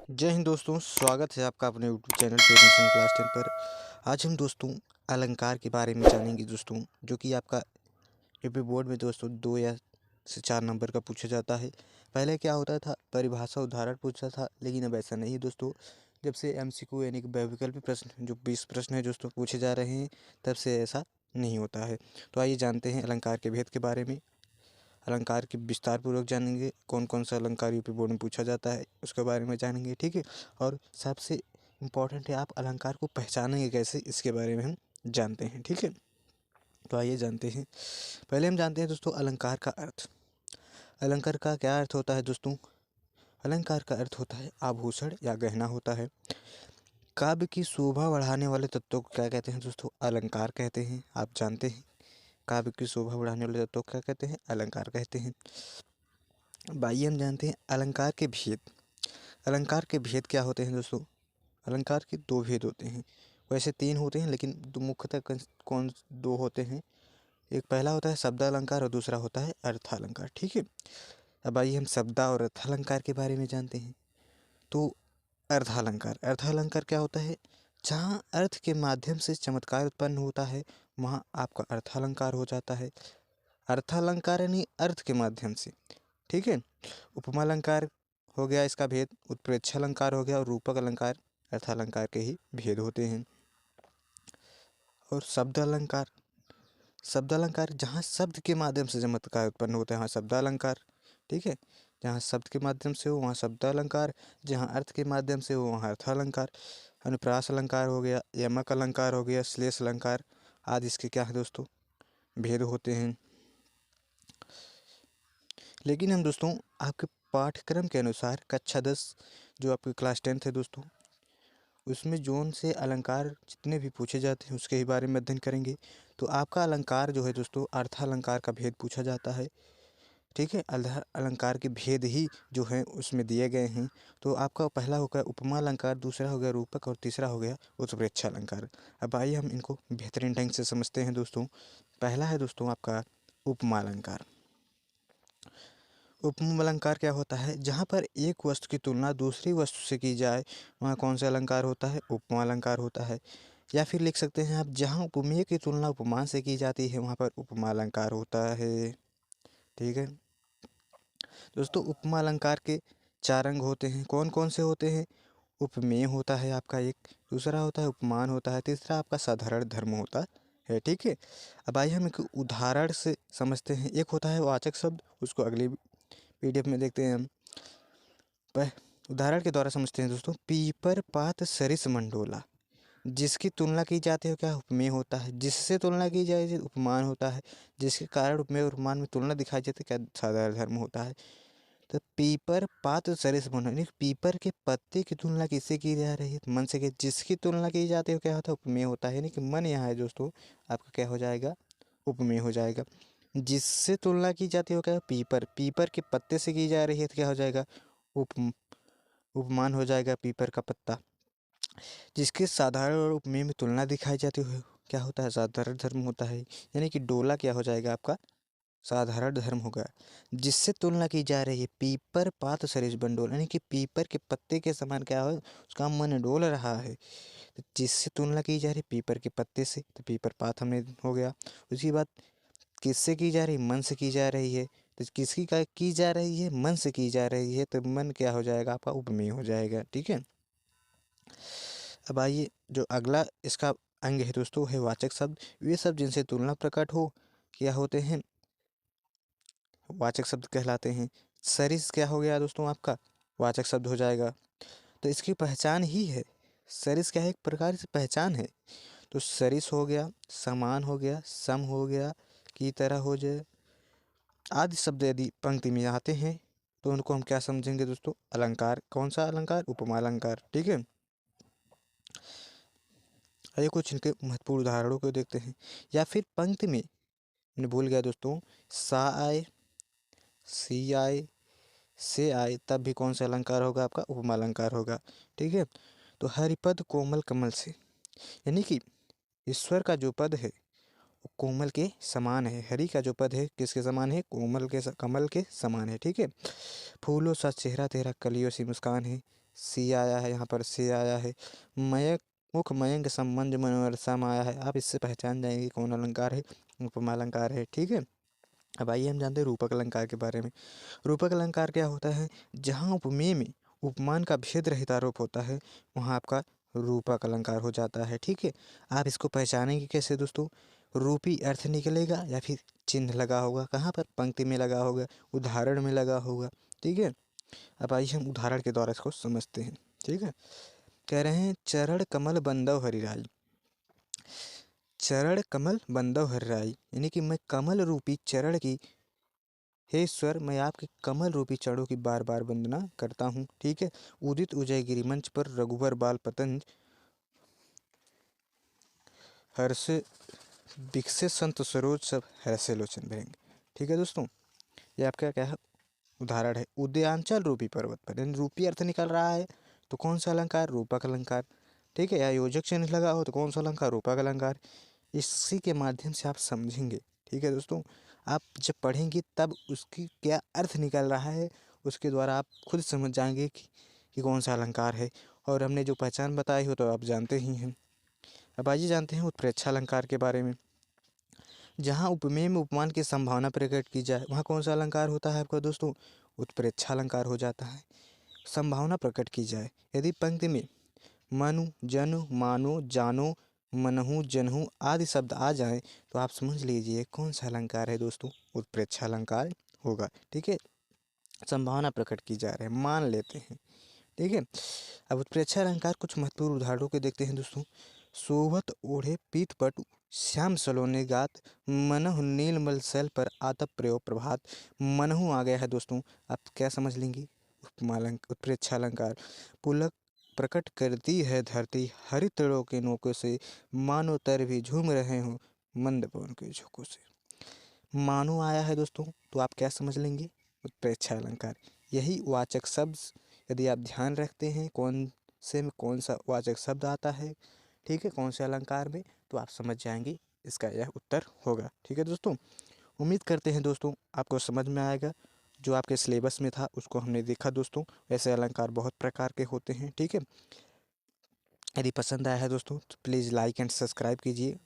जय हिंद दोस्तों, स्वागत है आपका अपने यूट्यूब चैनल टेक्नीशियन क्लास 10 पर। आज हम दोस्तों अलंकार के बारे में जानेंगे दोस्तों, जो कि आपका यूपी बोर्ड में दोस्तों 2 या से 4 नंबर का पूछा जाता है। पहले क्या होता था, परिभाषा उदाहरण पूछता था, लेकिन अब ऐसा नहीं है दोस्तों। जब से एमसीक्यू यानी कि बहुविकल्पी प्रश्न जो 20 प्रश्न है दोस्तों पूछे जा रहे हैं, तब से ऐसा नहीं होता है। तो आइए जानते हैं अलंकार के भेद के बारे में। अलंकार की विस्तार पूर्वक जानेंगे, कौन कौन सा अलंकार यूपी बोर्ड में पूछा जाता है उसके बारे में जानेंगे, ठीक है। और सबसे इम्पोर्टेंट है, आप अलंकार को पहचानेंगे कैसे, इसके बारे में हम जानते हैं, ठीक है। तो आइए जानते हैं। पहले हम जानते हैं दोस्तों अलंकार का अर्थ। अलंकार का क्या अर्थ होता है दोस्तों? अलंकार का अर्थ होता है आभूषण या गहना होता है। काव्य की शोभा बढ़ाने वाले तत्वों को क्या कहते हैं दोस्तों? अलंकार कहते हैं। आप जानते हैं काव्य की शोभा बढ़ाने वाले तत्वों को क्या कहते हैं? अलंकार कहते हैं। अब आइए हम जानते हैं अलंकार के भेद। अलंकार के भेद क्या होते हैं दोस्तों? अलंकार के 2 भेद होते हैं। वैसे 3 होते हैं, लेकिन मुख्यतः कौन 2 होते हैं? एक पहला होता है शब्द अलंकार और दूसरा होता है अर्थालंकार, ठीक है। अब आइए हम शब्द और अर्थालंकार के बारे में जानते हैं। तो अर्थालंकार, अर्थालंकार क्या होता है? जहाँ अर्थ के माध्यम से चमत्कार उत्पन्न होता है, वहाँ आपका अर्थालंकार हो जाता है। अर्थालंकार यानी अर्थ के माध्यम से, ठीक है। उपमा अलंकार हो गया इसका भेद, उत्प्रेक्षा अलंकार हो गया, और रूपक अलंकार अर्थालंकार के ही भेद होते हैं। और शब्द अलंकार, शब्द अलंकार जहाँ शब्द के माध्यम से चमत्कार उत्पन्न होता है वहाँ शब्द अलंकार, ठीक है। जहाँ शब्द के माध्यम से हो वहाँ शब्द अलंकार, जहाँ अर्थ के माध्यम से हो वहाँ अर्थालंकार। अनुप्रास अलंकार हो गया, यमक अलंकार हो गया, श्लेष अलंकार आदि इसके क्या है दोस्तों? भेद होते हैं। लेकिन हम दोस्तों आपके पाठ्यक्रम के अनुसार कक्षा 10 जो आपकी क्लास 10 है दोस्तों, उसमें जोन से अलंकार जितने भी पूछे जाते हैं उसके ही बारे में अध्ययन करेंगे। तो आपका अलंकार जो है दोस्तों, अर्थालंकार का भेद पूछा जाता है, ठीक है। अलंकार के भेद ही जो हैं उसमें दिए गए हैं। तो आपका पहला हो गया उपमा अलंकार, दूसरा हो गया रूपक, और तीसरा हो गया उत्प्रेक्षा अलंकार। अब आइए हम इनको बेहतरीन ढंग से समझते हैं दोस्तों। पहला है दोस्तों आपका उपमा अलंकार। उपमा अलंकार क्या होता है? जहाँ पर एक वस्तु की तुलना दूसरी वस्तु से की जाए, वहाँ कौन सा अलंकार होता है? उपमा अलंकार होता है। या फिर लिख सकते हैं आप, जहाँ उपमेय की तुलना उपमान से की जाती है वहाँ पर उपमा अलंकार होता है, ठीक है। दोस्तों उपमा अलंकार के 4 अंग होते हैं। कौन कौन से होते हैं? उपमेय होता है आपका एक, दूसरा होता है उपमान होता है, तीसरा आपका साधारण धर्म होता है, ठीक है। अब आइए हम एक उदाहरण से समझते हैं। एक होता है वाचक शब्द, उसको अगली पीडीएफ में देखते हैं हम। उदाहरण के द्वारा समझते हैं दोस्तों। पीपर पात सरिस मंडोला, जिसकी तुलना की जाती है क्या? उपमेय होता है। जिससे तुलना की जाए उपमान होता है। जिसके कारण उपमेय और उपमान में तुलना दिखाई जाती है क्या? साधारण धर्म होता है। तो पीपर पात सरिस मंडोला, पीपर के पत्ते की तुलना किससे की जा रही है? मन से। जिसकी तुलना की जाती है क्या होता है? उपमेय होता है। यानी कि मन यहाँ है दोस्तों, आपका क्या हो जाएगा? उपमेय हो जाएगा। जिससे तुलना की जाती है क्या? पीपर, पीपर के पत्ते से की जा रही है तो क्या हो जाएगा? उप उपमान हो जाएगा पीपर का पत्ता। जिसके साधारण और उपमेय में तुलना दिखाई जाती है क्या होता है? साधारण धर्म होता है। यानी कि डोला क्या हो जाएगा आपका? साधारण धर्म होगा। जिससे तुलना की जा रही है पीपर पात सरिस बंडोल, यानी कि पीपर के पत्ते के समान क्या हो, उसका मन डोल रहा है। तो जिससे तुलना की जा रही पीपर के पत्ते से, तो पीपर पात हमने हो गया। उसकी बात किससे की जा रही? मन से की जा रही है। तो किसकी का की जा रही है? मन से की जा रही है, तो मन क्या हो जाएगा आपका? उपमेय हो जाएगा, ठीक है। अब आइए जो अगला इसका अंग है दोस्तों है वाचक शब्द। वे शब्द जिनसे तुलना प्रकट हो क्या होते हैं? वाचक शब्द कहलाते हैं। सरिस क्या हो गया दोस्तों आपका? वाचक शब्द हो जाएगा। तो इसकी पहचान ही है। सरिस क्या है? एक प्रकार से पहचान है। तो सरिस हो गया, समान हो गया, सम हो गया, की तरह हो जाए आदि शब्द यदि पंक्ति में आते हैं तो उनको हम क्या समझेंगे दोस्तों? अलंकार। कौन सा अलंकार? उपमा अलंकार, ठीक है। आइए कुछ इनके महत्वपूर्ण उदाहरणों को देखते हैं। या फिर पंक्ति में, मैंने भूल गया दोस्तों, सा आए, सी आए, से आए, तब भी कौन सा अलंकार होगा आपका? उपमा अलंकार होगा, ठीक है। तो हरिपद कोमल कमल से, यानी कि ईश्वर का जो पद है वो कोमल के समान है। हरि का जो पद है किसके समान है? कोमल के कमल के समान है, ठीक है। फूलों सा चेहरा तेरा कलियों सी मुस्कान है। सी आया है, यहाँ पर से आया है। मयंक मुख मयंक संबंध मनोहर सम आया है। आप इससे पहचान जाएंगे कौन अलंकार है, उपमा अलंकार है। ठीक है, अब आइए हम जानते हैं रूपक अलंकार के बारे में। रूपक अलंकार क्या होता है? जहाँ उपमेय में उपमान का भेद रहित आरोप होता है, वहाँ आपका रूपक अलंकार हो जाता है। ठीक है, आप इसको पहचानेंगे कैसे दोस्तों? रूपी अर्थ निकलेगा या फिर चिन्ह लगा होगा, कहाँ पर? पंक्ति में लगा होगा, उदाहरण में लगा होगा। ठीक है, अब आइए हम उदाहरण के द्वारा इसको समझते हैं। ठीक है, कह रहे हैं चरण कमल बंदव हरिराई। चरण कमल बंदव हरिराई यानी कि मैं कमल रूपी चरण की, हे ईश्वर मैं आपके कमल रूपी चरणों की बार बार वंदना करता हूँ। ठीक है, उदित उदयगिरि मंच पर रघुवर बाल पतंज हर्ष विकसित संत सरोज सब हर्षे लोचन भरेंगे। ठीक है दोस्तों, ये आपका क्या है? उदाहरण है। उदयांचल रूपी पर्वत पर, यानी रूपी अर्थ निकल रहा है तो कौन सा अलंकार? रूपक अलंकार। ठीक है, या योजक चिन्ह लगा हो तो कौन सा अलंकार? रूपक अलंकार। इसी के माध्यम से आप समझेंगे। ठीक है दोस्तों, आप जब पढ़ेंगे तब उसकी क्या अर्थ निकल रहा है, उसके द्वारा आप खुद समझ जाएंगे कि कौन सा अलंकार है। और हमने जो पहचान बताई हो तो आप जानते ही हैं। अब आइए जानते हैं उत्प्रेक्षा अलंकार के बारे में। जहाँ उपमेय में उपमान की संभावना प्रकट की जाए, वहाँ कौन सा अलंकार होता है आपका दोस्तों? उत्प्रेक्षा अलंकार हो जाता है। संभावना प्रकट की जाए, यदि पंक्ति में मनु जनु मानो जानो मनहु जनहु आदि शब्द आ जाएं तो आप समझ लीजिए कौन सा अलंकार है दोस्तों? उत्प्रेक्षा अलंकार होगा। ठीक है, संभावना प्रकट की जा रही है, मान लेते हैं। ठीक है, अब उत्प्रेक्षा अलंकार कुछ महत्वपूर्ण उदाहरणों के देखते हैं दोस्तों। शोभत ओढ़े पीत पटु श्याम सलोने गात मनहु नीलमल शैल पर आतप प्रयोग प्रभात। मनहु आ गया है दोस्तों, आप क्या समझ लेंगे? उत्प्रेक्षा अलंकार। पुलक प्रकट करती है धरती हरितड़ों के नोकों से, मानो तर भी झूम रहे हो मंद पवन के झोंकों से। मानो आया है दोस्तों, तो आप क्या समझ लेंगे? उत्प्रेक्षा अलंकार। यही वाचक शब्द यदि आप ध्यान रखते हैं कौन से में कौन सा वाचक शब्द आता है, ठीक है, कौन से अलंकार में, तो आप समझ जाएंगे इसका यह उत्तर होगा। ठीक है दोस्तों, उम्मीद करते हैं दोस्तों आपको समझ में आएगा। जो आपके सिलेबस में था उसको हमने देखा दोस्तों। ऐसे अलंकार बहुत प्रकार के होते हैं। ठीक है, यदि पसंद आया है दोस्तों तो प्लीज़ लाइक एंड सब्सक्राइब कीजिए।